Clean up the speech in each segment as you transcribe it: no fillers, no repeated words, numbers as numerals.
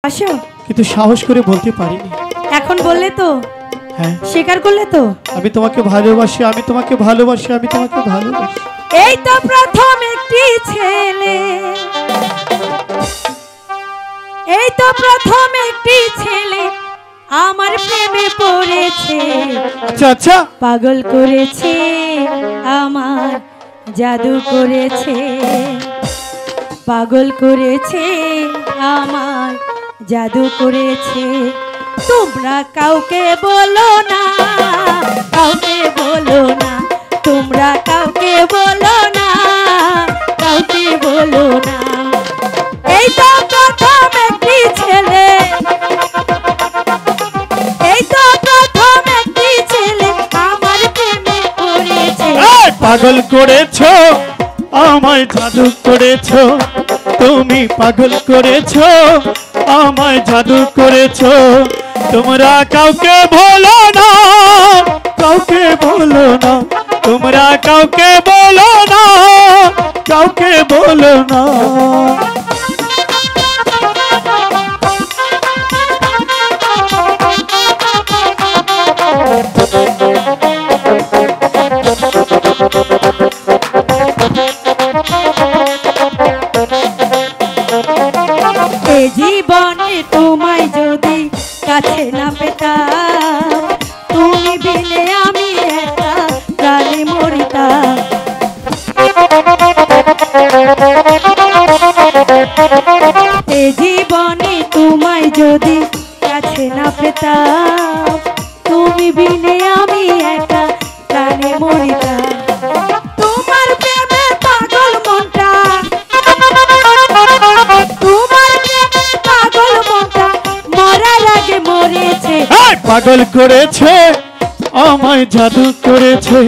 আসো, কিন্তু সাহস করে বলতে পারিনি। এখন বললে তো? হ্যাঁ, স্বীকার করলে তো? আমি তোমাকে ভালোবাসি, আমি তোমাকে ভালোবাসি, আমি তোমাকে ভালোবাসি। এই তো প্রথম একটি ছেলে, এই তো প্রথম একটি ছেলে আমার প্রেমে পড়েছে। আচ্ছা আচ্ছা, পাগল করেছে আমার, জাদু করেছে। পাগল করেছে আমার, জাদু করেছে। তোমরা কাউকে বলো না, কাউকে বলো না, তোমরা কাউকে বলো না, কাউকে বলো না। এই তো প্রথম একটি ছেলে, এই তো প্রথম একটি ছেলে আমার প্রেমে পড়েছে। পাগল করেছো আমায়, জাদু করেছো তুমি, পাগল করেছো আমায়, জাদু করেছো। তোমরা কাউকে বলো না, কাউকে বলো না, তোমরা কাউকে বলো না, কাউকে বলো না। জীবনে তোমায় যদি কাছে না পেতাম, তুমি বিনে আমি একা প্রাণে মরিতাম। এ জীবনে তোমায় যদি কাছে না পেতাম, তুমি বিনে আমি একা প্রাণে মরিতাম। তোমার প্রেমে পাগল মনটা, তোমার প্রেমে পাগল মনটা মরার আগে মরেছে। পাগল করেছে আমায়, জাদু করেছে,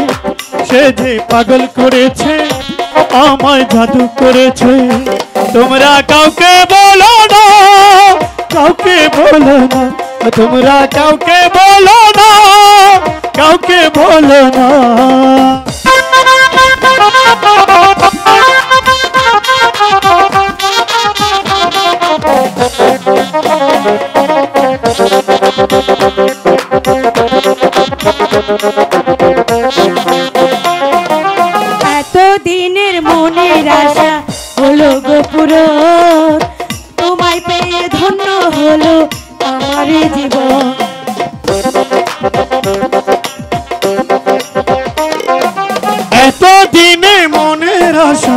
সে যে পাগল করেছে আমায়, জাদু করেছে। তোমরা কাউকে বলো না, কাউকে বলো না, তোমরা কাউকে বলো না, কাউকে বলো না। এতদিনের মনের আশা হলো গোপুরন, তোমায় পেয়ে ধন্য হলো আমার জীবন। এতদিনে মনের আশা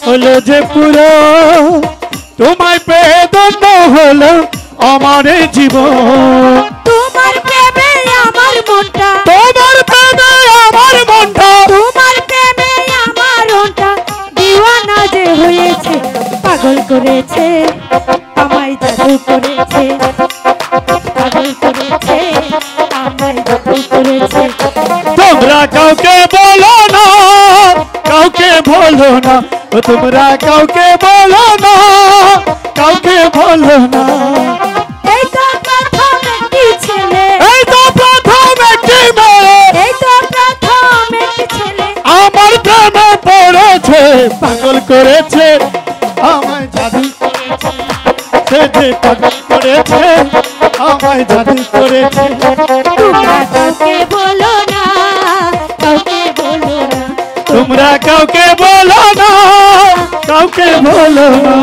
হলো যে পুরো, তোমায় পেয়ে ধন্য হলো আমার জীবন। তোমার প্রেমে আমার মনটা, তোমার প্রেমে আমার মনটা, তোমার প্রেমে আমার মনটা দিওয়ানা যে হয়েছে। পাগল করেছে আমায়, জাদু করেছে, পাগল করেছে আমায়, জাদু করেছে। তোমরা কাউকে বলো না, কাউকে বলো না, তোমরা কাউকে বলো না, কাউকে বলো না। এই তো প্রথম একটি ছেলে, এই তো প্রথম একটি মেয়ে, এই তো প্রথম একটি ছেলে আমার প্রেমে পড়েছে। পাগল করেছে আমায়, জাদু করেছে, সে যে পাগল করেছে আমায়, জাদু করেছে। তোমরা কাউকে বলো না, কাউকে বলো না, তোমরা কাউকে বলো না, কাউকে বলো না।